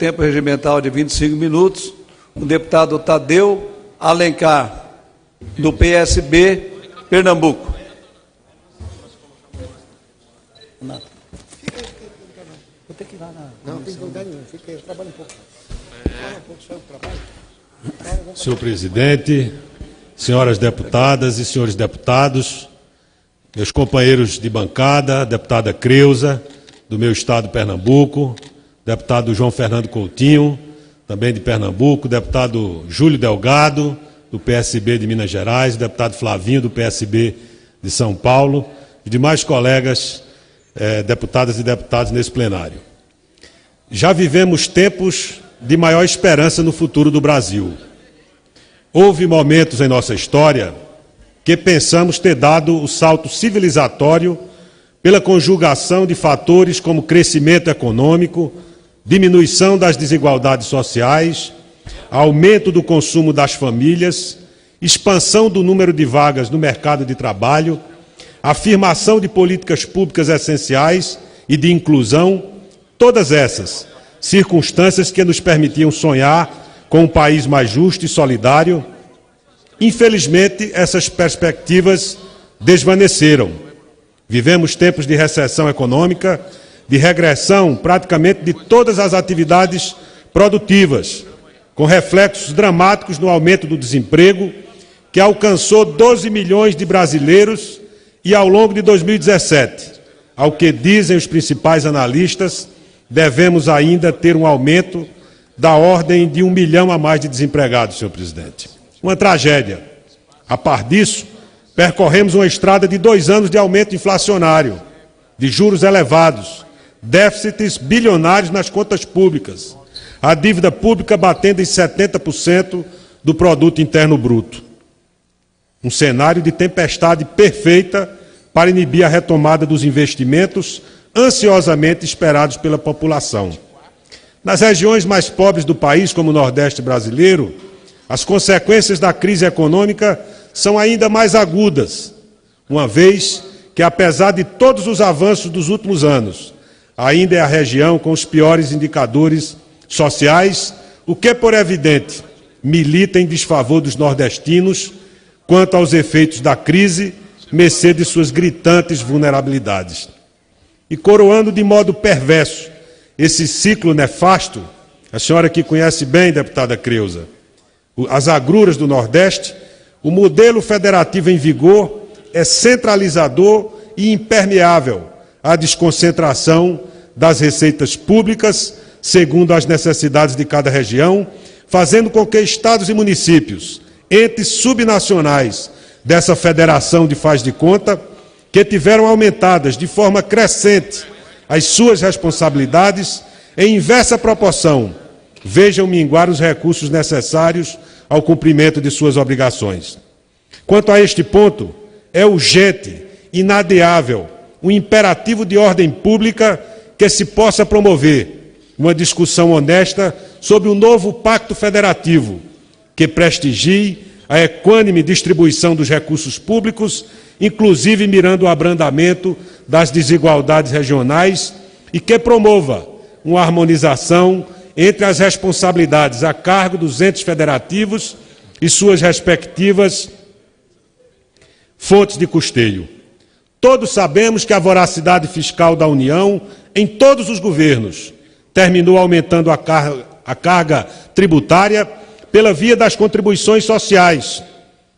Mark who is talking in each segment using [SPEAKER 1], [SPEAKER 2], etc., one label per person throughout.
[SPEAKER 1] tempo regimental de 25 minutos, o deputado Tadeu Alencar, do PSB, Pernambuco.
[SPEAKER 2] Senhor presidente, senhoras deputadas e senhores deputados, meus companheiros de bancada, deputada Creuza, do meu estado Pernambuco, deputado João Fernando Coutinho, também de Pernambuco, deputado Júlio Delgado, do PSB de Minas Gerais, deputado Flavinho, do PSB de São Paulo, e demais colegas, deputadas e deputados nesse plenário. Já vivemos tempos de maior esperança no futuro do Brasil. Houve momentos em nossa história que pensamos ter dado o salto civilizatório pela conjugação de fatores como crescimento econômico, diminuição das desigualdades sociais, aumento do consumo das famílias, expansão do número de vagas no mercado de trabalho, afirmação de políticas públicas essenciais e de inclusão, todas essas circunstâncias que nos permitiam sonhar com um país mais justo e solidário. Infelizmente, essas perspectivas desvaneceram. Vivemos tempos de recessão econômica, de regressão praticamente de todas as atividades produtivas, com reflexos dramáticos no aumento do desemprego, que alcançou 12 milhões de brasileiros e ao longo de 2017, ao que dizem os principais analistas, devemos ainda ter um aumento da ordem de 1 milhão a mais de desempregados, senhor presidente. Uma tragédia. A par disso, percorremos uma estrada de 2 anos de aumento inflacionário, de juros elevados, déficits bilionários nas contas públicas, a dívida pública batendo em 70% do produto interno bruto. Um cenário de tempestade perfeita para inibir a retomada dos investimentos ansiosamente esperados pela população. Nas regiões mais pobres do país, como o Nordeste brasileiro, as consequências da crise econômica são ainda mais agudas, uma vez que, apesar de todos os avanços dos últimos anos, ainda é a região com os piores indicadores sociais, o que, por evidente, milita em desfavor dos nordestinos quanto aos efeitos da crise, mercê de suas gritantes vulnerabilidades. E coroando de modo perverso esse ciclo nefasto, a senhora que conhece bem, deputada Creuza, as agruras do Nordeste, o modelo federativo em vigor é centralizador e impermeável à desconcentração das receitas públicas, segundo as necessidades de cada região, fazendo com que estados e municípios, entes subnacionais dessa federação de faz de conta, que tiveram aumentadas de forma crescente as suas responsabilidades, em inversa proporção, vejam minguar os recursos necessários ao cumprimento de suas obrigações. Quanto a este ponto, é urgente, inadeável, um imperativo de ordem pública que se possa promover uma discussão honesta sobre o novo Pacto Federativo, que prestigie a equânime distribuição dos recursos públicos, inclusive mirando o abrandamento das desigualdades regionais, e que promova uma harmonização entre as responsabilidades a cargo dos entes federativos e suas respectivas fontes de custeio. Todos sabemos que a voracidade fiscal da União, em todos os governos, terminou aumentando a carga tributária pela via das contribuições sociais,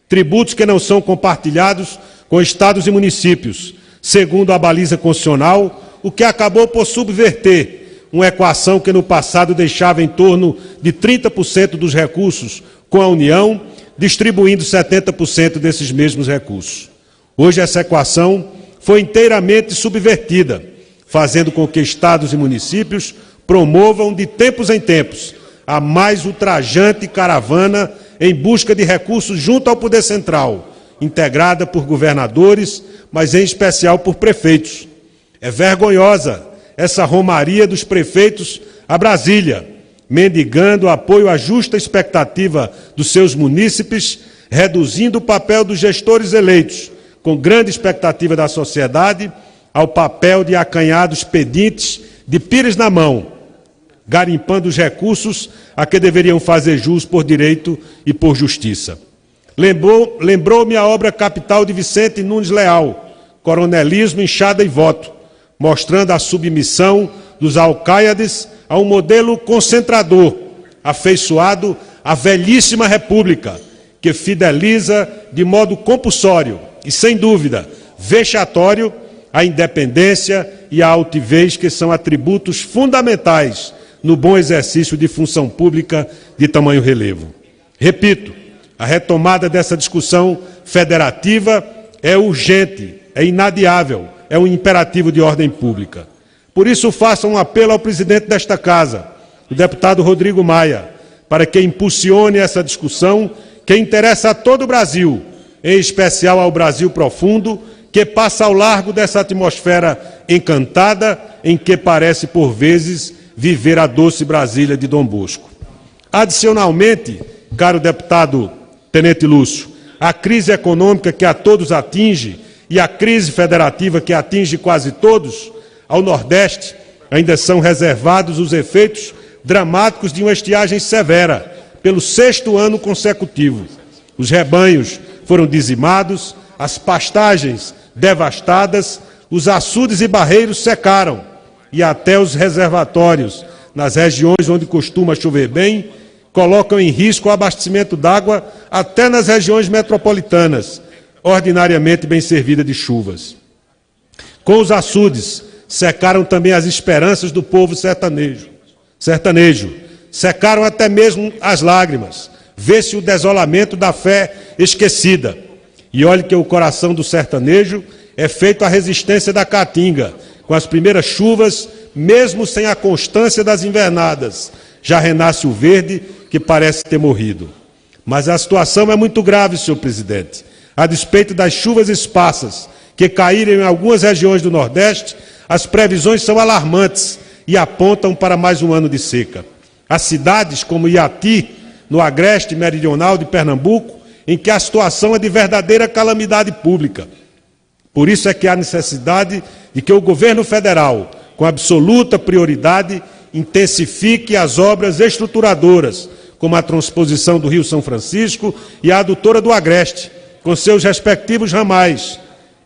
[SPEAKER 2] tributos que não são compartilhados com estados e municípios, segundo a baliza constitucional, o que acabou por subverter uma equação que no passado deixava em torno de 30% dos recursos com a União, distribuindo 70% desses mesmos recursos. Hoje essa equação foi inteiramente subvertida, fazendo com que estados e municípios promovam de tempos em tempos a mais ultrajante caravana em busca de recursos junto ao poder central, integrada por governadores, mas em especial por prefeitos. É vergonhosa essa romaria dos prefeitos a Brasília, mendigando apoio à justa expectativa dos seus munícipes, reduzindo o papel dos gestores eleitos, com grande expectativa da sociedade, ao papel de acanhados pedintes de pires na mão, garimpando os recursos a que deveriam fazer jus por direito e por justiça. Lembrou-me a obra capital de Vicente Nunes Leal, Coronelismo, Enxada e Voto, mostrando a submissão dos alcaiades a um modelo concentrador, afeiçoado à velhíssima república, que fideliza de modo compulsório e, sem dúvida, vexatório, a independência e a altivez, que são atributos fundamentais no bom exercício de função pública de tamanho relevo. Repito, a retomada dessa discussão federativa é urgente, é inadiável, é um imperativo de ordem pública. Por isso, faço um apelo ao presidente desta Casa, o deputado Rodrigo Maia, para que impulsione essa discussão que interessa a todo o Brasil, em especial ao Brasil profundo, que passa ao largo dessa atmosfera encantada em que parece, por vezes, viver a doce Brasília de Dom Bosco. Adicionalmente, caro deputado Tenente Lúcio, a crise econômica que a todos atinge e a crise federativa que atinge quase todos, ao Nordeste ainda são reservados os efeitos dramáticos de uma estiagem severa, pelo 6º ano consecutivo. Os rebanhos foram dizimados, as pastagens devastadas, os açudes e barreiros secaram, e até os reservatórios, nas regiões onde costuma chover bem, colocam em risco o abastecimento d'água até nas regiões metropolitanas, ordinariamente bem servidas de chuvas. Com os açudes, secaram também as esperanças do povo sertanejo. Secaram até mesmo as lágrimas. Vê-se o desolamento da fé esquecida. E olhe que o coração do sertanejo é feito à resistência da caatinga. Com as primeiras chuvas, mesmo sem a constância das invernadas, já renasce o verde que parece ter morrido. Mas a situação é muito grave, senhor presidente. A despeito das chuvas esparsas que caíram em algumas regiões do Nordeste, as previsões são alarmantes e apontam para mais um ano de seca. Há cidades como Iati, no agreste meridional de Pernambuco, em que a situação é de verdadeira calamidade pública. Por isso é que há necessidade de que o governo federal, com absoluta prioridade, intensifique as obras estruturadoras, como a transposição do Rio São Francisco e a adutora do Agreste, com seus respectivos ramais,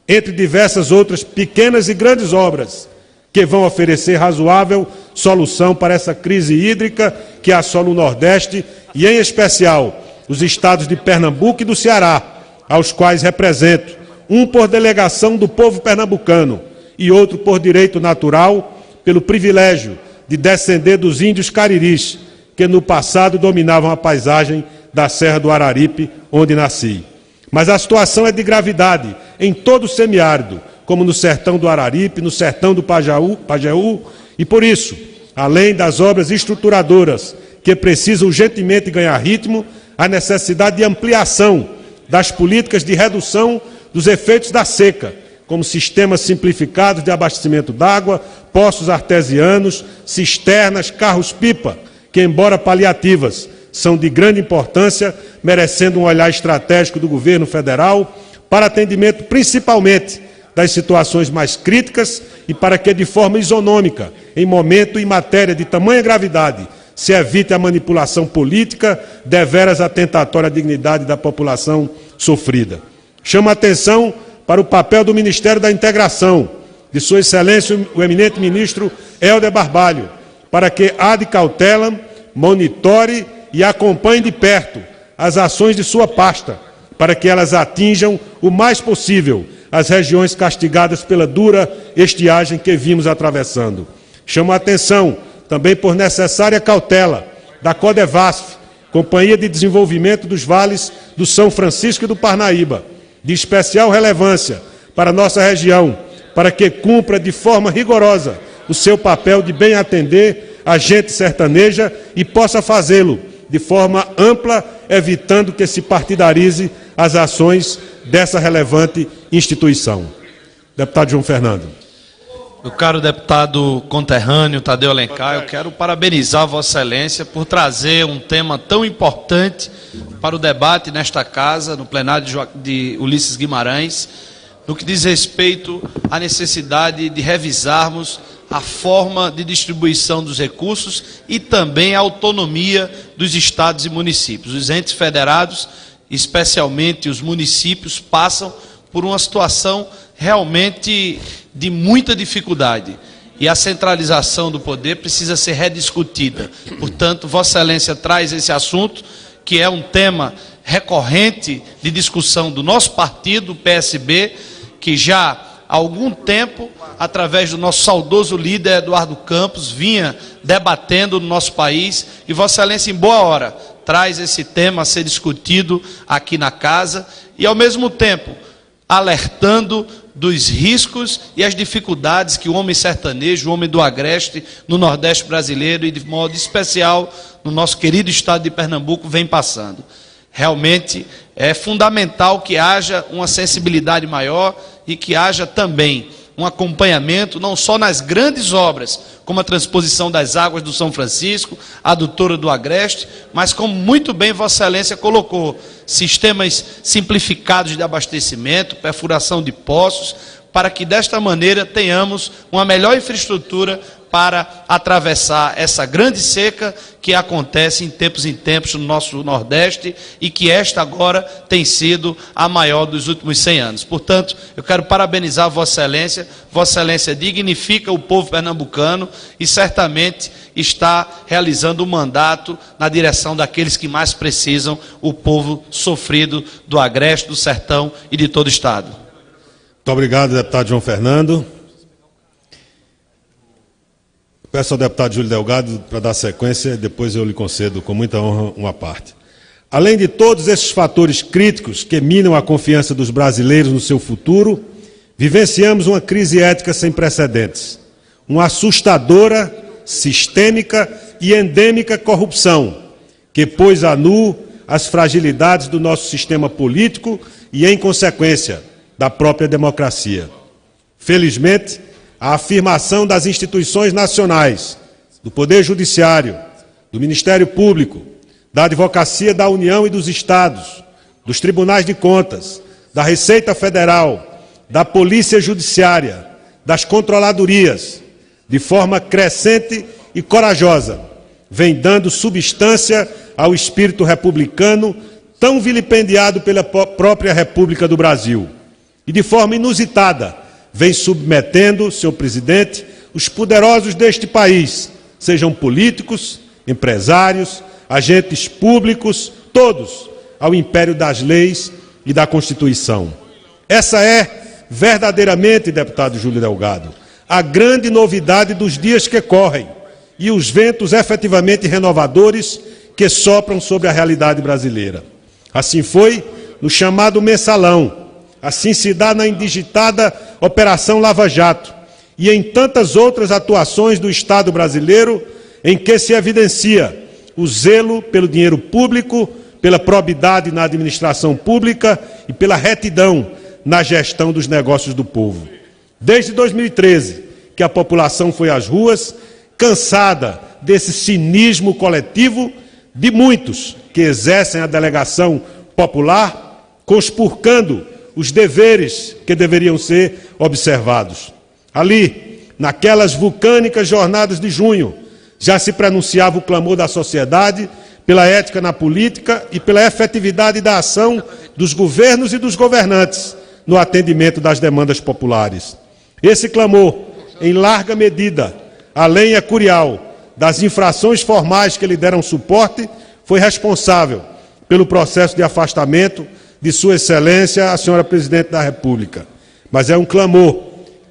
[SPEAKER 2] entre diversas outras pequenas e grandes obras, que vão oferecer razoável solução para essa crise hídrica que assola o Nordeste e, em especial, os estados de Pernambuco e do Ceará, aos quais represento, um por delegação do povo pernambucano e outro por direito natural, pelo privilégio de descender dos índios cariris, que no passado dominavam a paisagem da Serra do Araripe, onde nasci. Mas a situação é de gravidade em todo o semiárido, como no sertão do Araripe, no sertão do Pajeú, e por isso, além das obras estruturadoras que precisam urgentemente ganhar ritmo, a necessidade de ampliação das políticas de redução dos efeitos da seca, como sistemas simplificados de abastecimento d'água, poços artesianos, cisternas, carros-pipa, que, embora paliativas, são de grande importância, merecendo um olhar estratégico do governo federal para atendimento principalmente das situações mais críticas e para que, de forma isonômica, em momento e matéria de tamanha gravidade, se evite a manipulação política deveras atentatória à dignidade da população sofrida. Chamo a atenção para o papel do Ministério da Integração, de Sua Excelência o eminente ministro Helder Barbalho, para que ad cautelam monitore e acompanhe de perto as ações de sua pasta, para que elas atinjam o mais possível as regiões castigadas pela dura estiagem que vimos atravessando. Chamo a atenção também por necessária cautela da Codevasf, Companhia de Desenvolvimento dos Vales do São Francisco e do Parnaíba, de especial relevância para a nossa região, para que cumpra de forma rigorosa o seu papel de bem atender a gente sertaneja e possa fazê-lo de forma ampla, evitando que se partidarize as ações dessa relevante instituição. Deputado João Fernando.
[SPEAKER 3] Meu caro deputado conterrâneo Tadeu Alencar, eu quero parabenizar Vossa Excelência por trazer um tema tão importante para o debate nesta casa, no plenário de Ulisses Guimarães, no que diz respeito à necessidade de revisarmos a forma de distribuição dos recursos e também a autonomia dos estados e municípios. Os entes federados, especialmente os municípios, passam por uma situação realmente de muita dificuldade. E a centralização do poder precisa ser rediscutida. Portanto, Vossa Excelência traz esse assunto, que é um tema recorrente de discussão do nosso partido, o PSB, que já há algum tempo, através do nosso saudoso líder Eduardo Campos, vinha debatendo no nosso país, e Vossa Excelência, em boa hora, traz esse tema a ser discutido aqui na casa, e ao mesmo tempo alertando dos riscos e as dificuldades que o homem sertanejo, o homem do agreste, no Nordeste brasileiro e de modo especial no nosso querido estado de Pernambuco vem passando. Realmente é fundamental que haja uma sensibilidade maior e que haja também um acompanhamento, não só nas grandes obras, como a transposição das águas do São Francisco, a adutora do Agreste, mas como muito bem Vossa Excelência colocou, sistemas simplificados de abastecimento, perfuração de poços, para que desta maneira tenhamos uma melhor infraestrutura para atravessar essa grande seca que acontece em tempos no nosso Nordeste e que esta agora tem sido a maior dos últimos 100 anos. Portanto, eu quero parabenizar Vossa Excelência dignifica o povo pernambucano e certamente está realizando um mandato na direção daqueles que mais precisam, o povo sofrido do Agreste, do Sertão e de todo o Estado.
[SPEAKER 2] Muito obrigado, deputado João Fernando. Peço ao deputado Júlio Delgado para dar sequência, depois eu lhe concedo com muita honra uma parte. Além de todos esses fatores críticos que minam a confiança dos brasileiros no seu futuro, vivenciamos uma crise ética sem precedentes, uma assustadora, sistêmica e endêmica corrupção, que pôs a nu as fragilidades do nosso sistema político e, em consequência, da própria democracia. Felizmente, a afirmação das instituições nacionais, do Poder Judiciário, do Ministério Público, da Advocacia da União e dos Estados, dos Tribunais de Contas, da Receita Federal, da Polícia Judiciária, das controladorias, de forma crescente e corajosa, vem dando substância ao espírito republicano tão vilipendiado pela própria República do Brasil. E de forma inusitada, vem submetendo, senhor presidente, os poderosos deste país, sejam políticos, empresários, agentes públicos, todos, ao império das leis e da Constituição. Essa é, verdadeiramente, deputado Júlio Delgado, a grande novidade dos dias que correm e os ventos efetivamente renovadores que sopram sobre a realidade brasileira. Assim foi no chamado mensalão, assim se dá na indigitada Operação Lava Jato e em tantas outras atuações do Estado brasileiro em que se evidencia o zelo pelo dinheiro público, pela probidade na administração pública e pela retidão na gestão dos negócios do povo. Desde 2013, que a população foi às ruas, cansada desse cinismo coletivo de muitos que exercem a delegação popular, conspurcando os deveres que deveriam ser observados. Ali, naquelas vulcânicas jornadas de junho, já se pronunciava o clamor da sociedade pela ética na política e pela efetividade da ação dos governos e dos governantes no atendimento das demandas populares. Esse clamor, em larga medida, além, é curial, das infrações formais que lhe deram suporte, foi responsável pelo processo de afastamento de Sua Excelência, a senhora Presidente da República. Mas é um clamor,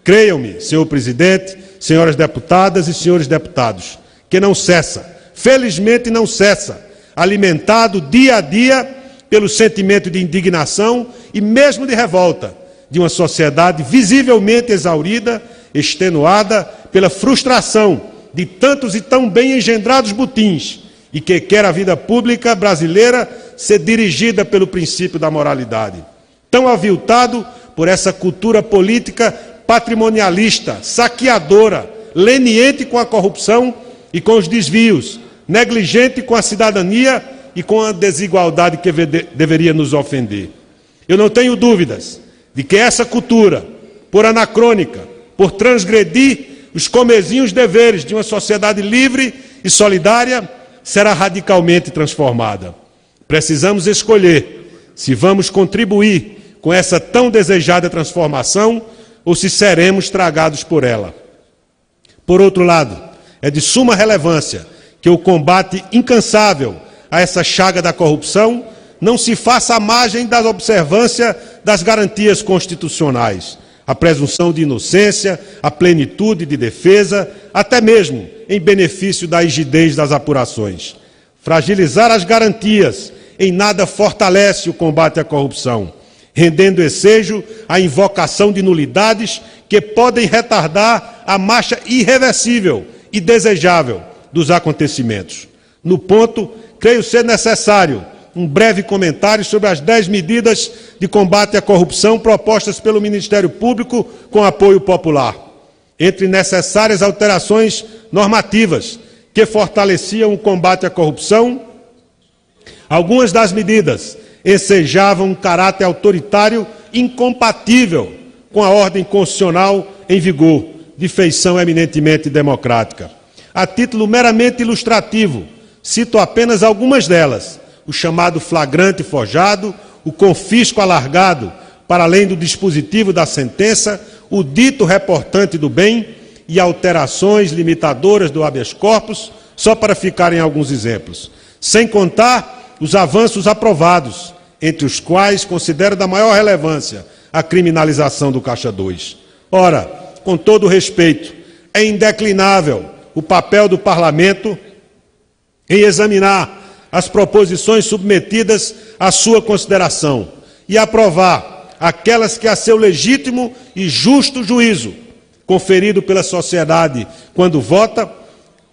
[SPEAKER 2] creiam-me, senhor Presidente, senhoras deputadas e senhores deputados, que não cessa, felizmente não cessa, alimentado dia a dia pelo sentimento de indignação e mesmo de revolta de uma sociedade visivelmente exaurida, extenuada pela frustração de tantos e tão bem engendrados botins e que quer a vida pública brasileira ser dirigida pelo princípio da moralidade. Tão aviltado por essa cultura política patrimonialista, saqueadora, leniente com a corrupção e com os desvios, negligente com a cidadania e com a desigualdade que deveria nos ofender. Eu não tenho dúvidas de que essa cultura, por anacrônica, por transgredir os comezinhos deveres de uma sociedade livre e solidária será radicalmente transformada. Precisamos escolher se vamos contribuir com essa tão desejada transformação ou se seremos tragados por ela. Por outro lado, é de suma relevância que o combate incansável a essa chaga da corrupção não se faça à margem da observância das garantias constitucionais, a presunção de inocência, a plenitude de defesa, até mesmo em benefício da rigidez das apurações. Fragilizar as garantias em nada fortalece o combate à corrupção, rendendo ensejo à invocação de nulidades que podem retardar a marcha irreversível e desejável dos acontecimentos. No ponto, creio ser necessário um breve comentário sobre as 10 medidas de combate à corrupção propostas pelo Ministério Público com apoio popular. Entre necessárias alterações normativas que fortaleciam o combate à corrupção, algumas das medidas ensejavam um caráter autoritário incompatível com a ordem constitucional em vigor, de feição eminentemente democrática. A título meramente ilustrativo, cito apenas algumas delas: o chamado flagrante forjado, o confisco alargado para além do dispositivo da sentença, o dito reportante do bem e alterações limitadoras do habeas corpus, só para ficarem alguns exemplos. Sem contar os avanços aprovados, entre os quais considero da maior relevância a criminalização do Caixa 2. Ora, com todo o respeito, é indeclinável o papel do Parlamento em examinar as proposições submetidas à sua consideração e aprovar aquelas que, a seu legítimo e justo juízo, conferido pela sociedade quando vota,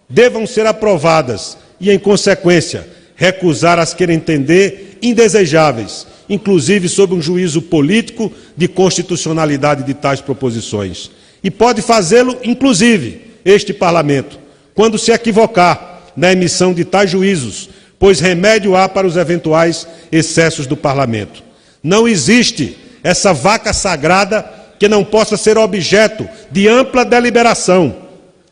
[SPEAKER 2] devam ser aprovadas e, em consequência, recusar as que entender indesejáveis, inclusive sob um juízo político de constitucionalidade de tais proposições. E pode fazê-lo, inclusive, este Parlamento, quando se equivocar na emissão de tais juízos, pois remédio há para os eventuais excessos do Parlamento. Não existe essa vaca sagrada que não possa ser objeto de ampla deliberação,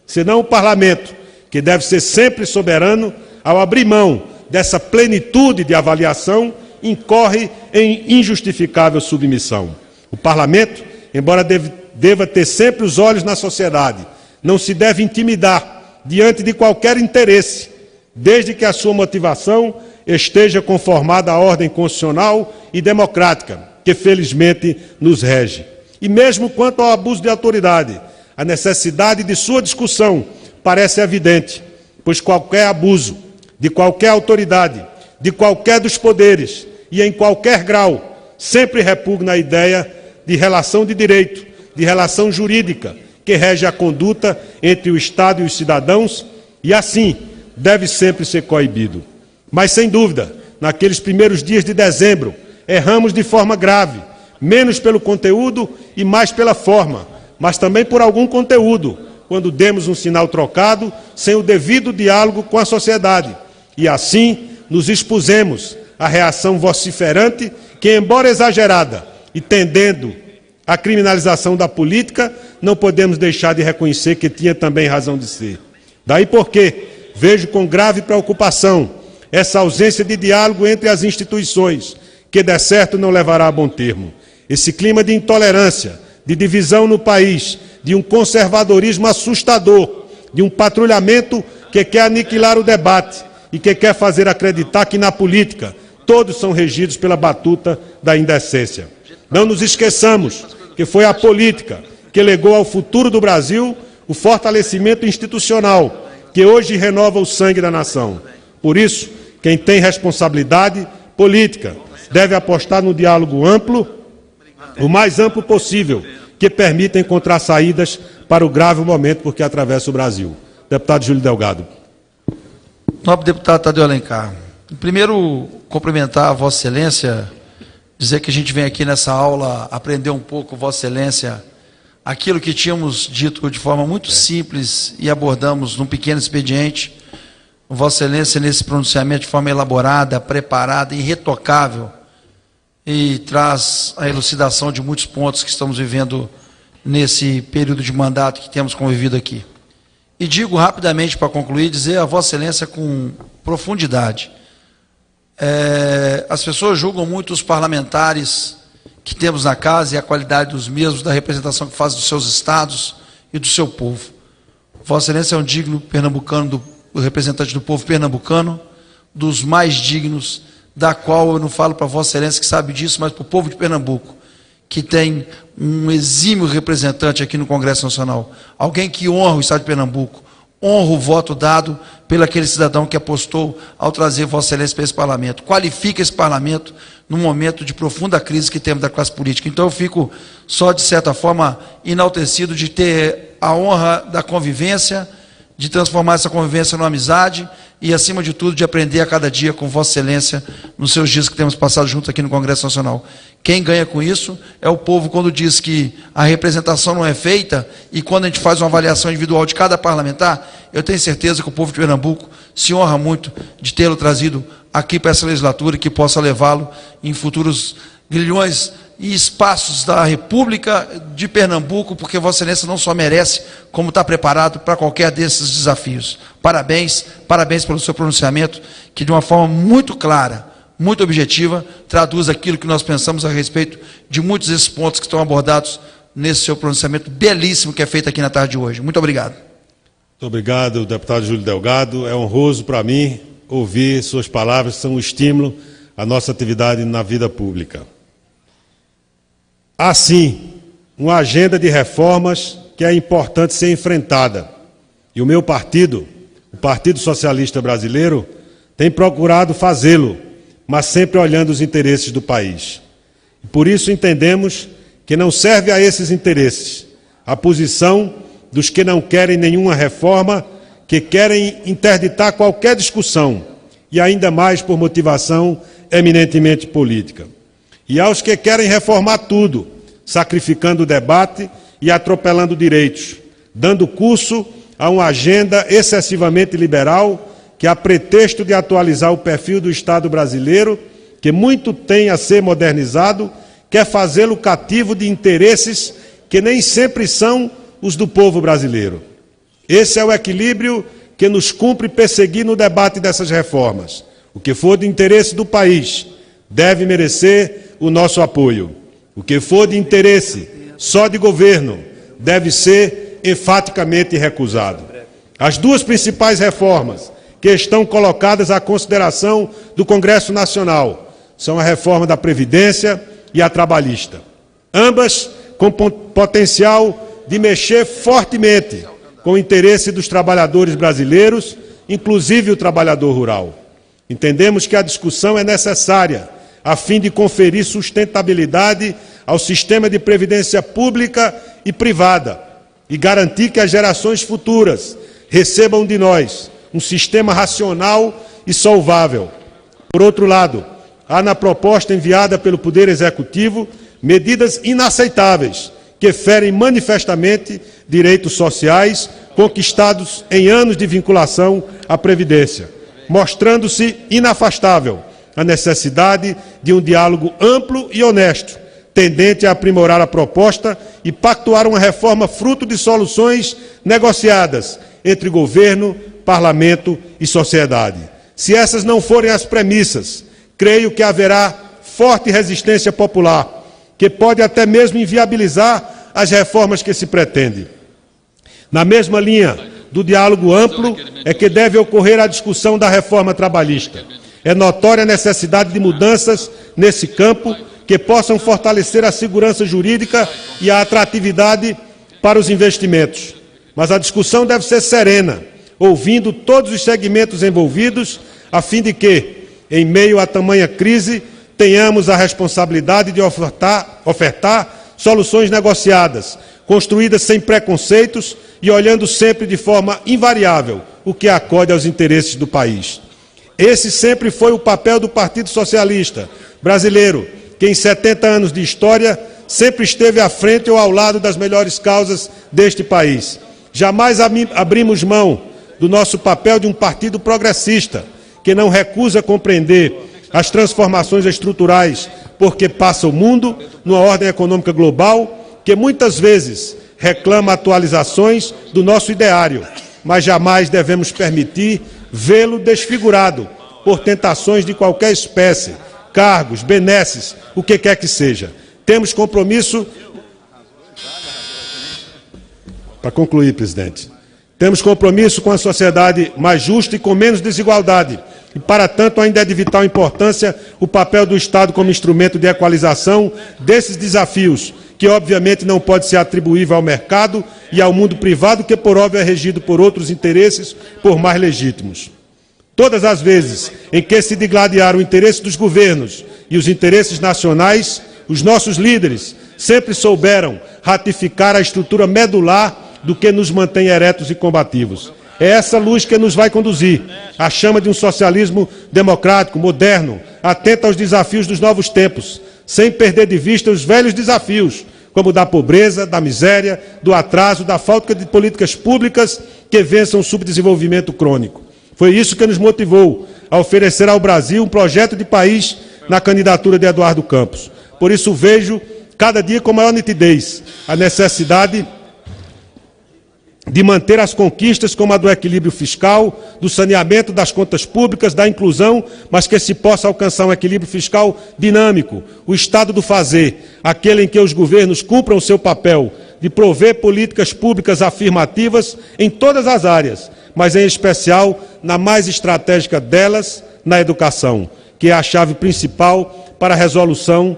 [SPEAKER 2] senão o Parlamento, que deve ser sempre soberano, ao abrir mão dessa plenitude de avaliação, incorre em injustificável submissão. O Parlamento, embora deva ter sempre os olhos na sociedade, não se deve intimidar diante de qualquer interesse, desde que a sua motivação esteja conformada à ordem constitucional e democrática, que felizmente nos rege. E mesmo quanto ao abuso de autoridade, a necessidade de sua discussão parece evidente, pois qualquer abuso de qualquer autoridade, de qualquer dos poderes e em qualquer grau, sempre repugna a ideia de relação de direito, de relação jurídica, que rege a conduta entre o Estado e os cidadãos, e assim deve sempre ser coibido. Mas, sem dúvida, naqueles primeiros dias de dezembro, erramos de forma grave, menos pelo conteúdo e mais pela forma, mas também por algum conteúdo, quando demos um sinal trocado, sem o devido diálogo com a sociedade, e assim nos expusemos à reação vociferante que, embora exagerada e tendendo à criminalização da política, não podemos deixar de reconhecer que tinha também razão de ser. Daí porque vejo com grave preocupação essa ausência de diálogo entre as instituições, que, de certo, não levará a bom termo. Esse clima de intolerância, de divisão no país, de um conservadorismo assustador, de um patrulhamento que quer aniquilar o debate e que quer fazer acreditar que, na política, todos são regidos pela batuta da indecência. Não nos esqueçamos que foi a política que legou ao futuro do Brasil o fortalecimento institucional, que hoje renova o sangue da nação. Por isso, quem tem responsabilidade política deve apostar no diálogo amplo, o mais amplo possível, que permita encontrar saídas para o grave momento porque atravessa o Brasil. Deputado Júlio Delgado.
[SPEAKER 3] Nobre deputado Tadeu Alencar, primeiro cumprimentar a Vossa Excelência, dizer que a gente vem aqui nessa aula aprender um pouco, Vossa Excelência, aquilo que tínhamos dito de forma muito simples e abordamos num pequeno expediente, Vossa Excelência nesse pronunciamento de forma elaborada, preparada, irretocável, e traz a elucidação de muitos pontos que estamos vivendo nesse período de mandato que temos convivido aqui.
[SPEAKER 4] E digo rapidamente, para concluir, dizer a Vossa Excelência com profundidade. As pessoas julgam muito os parlamentares que temos na casa e a qualidade dos mesmos, da representação que fazem dos seus estados e do seu povo. Vossa Excelência é um digno pernambucano, do representante do povo pernambucano, dos mais dignos, da qual eu não falo para Vossa Excelência que sabe disso, mas para o povo de Pernambuco, que tem um exímio representante aqui no Congresso Nacional, alguém que honra o Estado de Pernambuco, honra o voto dado pelo aquele cidadão que apostou ao trazer Vossa Excelência para esse parlamento, qualifica esse parlamento num momento de profunda crise que temos da classe política. Então eu fico só, de certa forma, enaltecido de ter a honra da convivência, de transformar essa convivência numa amizade e, acima de tudo, de aprender a cada dia com Vossa Excelência nos seus dias que temos passado juntos aqui no Congresso Nacional. Quem ganha com isso é o povo, quando diz que a representação não é feita, e quando a gente faz uma avaliação individual de cada parlamentar, eu tenho certeza que o povo de Pernambuco se honra muito de tê-lo trazido aqui para essa legislatura e que possa levá-lo em futuros grilhões e espaços da República de Pernambuco, porque Vossa Excelência não só merece, como está preparado para qualquer desses desafios. Parabéns, parabéns pelo seu pronunciamento, que de uma forma muito clara, muito objetiva, traduz aquilo que nós pensamos a respeito de muitos desses pontos que estão abordados nesse seu pronunciamento belíssimo que é feito aqui na tarde de hoje. Muito obrigado.
[SPEAKER 2] Muito obrigado, deputado Júlio Delgado. É honroso para mim ouvir suas palavras, são um estímulo à nossa atividade na vida pública. Há sim uma agenda de reformas que é importante ser enfrentada. E o meu partido, o Partido Socialista Brasileiro, tem procurado fazê-lo, mas sempre olhando os interesses do país. E por isso entendemos que não serve a esses interesses a posição dos que não querem nenhuma reforma, que querem interditar qualquer discussão, e ainda mais por motivação eminentemente política. E aos que querem reformar tudo, sacrificando o debate e atropelando direitos, dando curso a uma agenda excessivamente liberal que, a pretexto de atualizar o perfil do Estado brasileiro, que muito tem a ser modernizado, quer fazê-lo cativo de interesses que nem sempre são os do povo brasileiro. Esse é o equilíbrio que nos cumpre perseguir no debate dessas reformas. O que for de interesse do país deve merecer o nosso apoio. O que for de interesse só de governo deve ser enfaticamente recusado. As duas principais reformas que estão colocadas à consideração do Congresso Nacional são a reforma da Previdência e a trabalhista. Ambas com potencial de mexer fortemente com o interesse dos trabalhadores brasileiros, inclusive o trabalhador rural. Entendemos que a discussão é necessária a fim de conferir sustentabilidade ao sistema de previdência pública e privada e garantir que as gerações futuras recebam de nós um sistema racional e solvável. Por outro lado, há na proposta enviada pelo Poder Executivo medidas inaceitáveis que ferem manifestamente direitos sociais conquistados em anos de vinculação à Previdência, mostrando-se inafastável a necessidade de um diálogo amplo e honesto, tendente a aprimorar a proposta e pactuar uma reforma fruto de soluções negociadas entre governo, parlamento e sociedade. Se essas não forem as premissas, creio que haverá forte resistência popular, que pode até mesmo inviabilizar as reformas que se pretende. Na mesma linha do diálogo amplo é que deve ocorrer a discussão da reforma trabalhista. É notória a necessidade de mudanças nesse campo que possam fortalecer a segurança jurídica e a atratividade para os investimentos. Mas a discussão deve ser serena, ouvindo todos os segmentos envolvidos, a fim de que, em meio a tamanha crise, tenhamos a responsabilidade de ofertar soluções negociadas, construídas sem preconceitos e olhando sempre de forma invariável o que acode aos interesses do país. Esse sempre foi o papel do Partido Socialista Brasileiro, que em 70 anos de história sempre esteve à frente ou ao lado das melhores causas deste país. Jamais abrimos mão do nosso papel de um partido progressista, que não recusa compreender as transformações estruturais, porque passa o mundo numa ordem econômica global que muitas vezes reclama atualizações do nosso ideário, mas jamais devemos permitir vê-lo desfigurado por tentações de qualquer espécie, cargos, benesses, o que quer que seja. Temos compromisso... Para concluir, presidente, temos compromisso com a sociedade mais justa e com menos desigualdade. E, para tanto, ainda é de vital importância o papel do Estado como instrumento de equalização desses desafios, que obviamente não pode ser atribuível ao mercado e ao mundo privado, que por óbvio é regido por outros interesses, por mais legítimos. Todas as vezes em que se digladiaram o interesse dos governos e os interesses nacionais, os nossos líderes sempre souberam ratificar a estrutura medular do que nos mantém eretos e combativos. É essa luz que nos vai conduzir à chama de um socialismo democrático, moderno, atento aos desafios dos novos tempos, sem perder de vista os velhos desafios, como o da pobreza, da miséria, do atraso, da falta de políticas públicas que vençam o subdesenvolvimento crônico. Foi isso que nos motivou a oferecer ao Brasil um projeto de país na candidatura de Eduardo Campos. Por isso vejo, cada dia com maior nitidez, a necessidade de manter as conquistas como a do equilíbrio fiscal, do saneamento das contas públicas, da inclusão, mas que se possa alcançar um equilíbrio fiscal dinâmico, o estado do fazer, aquele em que os governos cumpram o seu papel de prover políticas públicas afirmativas em todas as áreas, mas em especial na mais estratégica delas, na educação, que é a chave principal para a resolução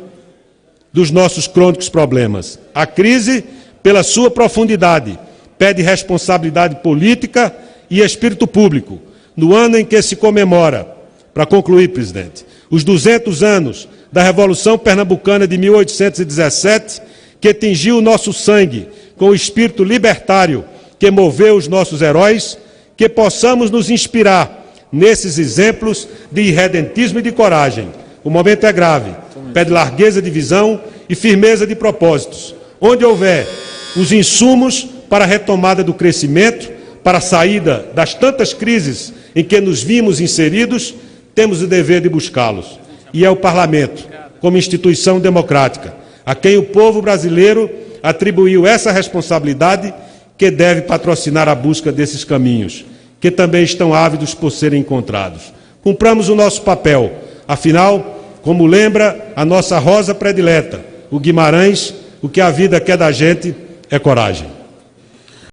[SPEAKER 2] dos nossos crônicos problemas. A crise, pela sua profundidade, pede responsabilidade política e espírito público. No ano em que se comemora, para concluir, presidente, os 200 anos da Revolução Pernambucana de 1817, que tingiu o nosso sangue com o espírito libertário que moveu os nossos heróis, que possamos nos inspirar nesses exemplos de irredentismo e de coragem. O momento é grave, pede largueza de visão e firmeza de propósitos. Onde houver os insumos para a retomada do crescimento, para a saída das tantas crises em que nos vimos inseridos, temos o dever de buscá-los. E é o Parlamento, como instituição democrática, a quem o povo brasileiro atribuiu essa responsabilidade, que deve patrocinar a busca desses caminhos, que também estão ávidos por serem encontrados. Cumpramos o nosso papel. Afinal, como lembra a nossa rosa predileta, o Guimarães, o que a vida quer da gente é coragem.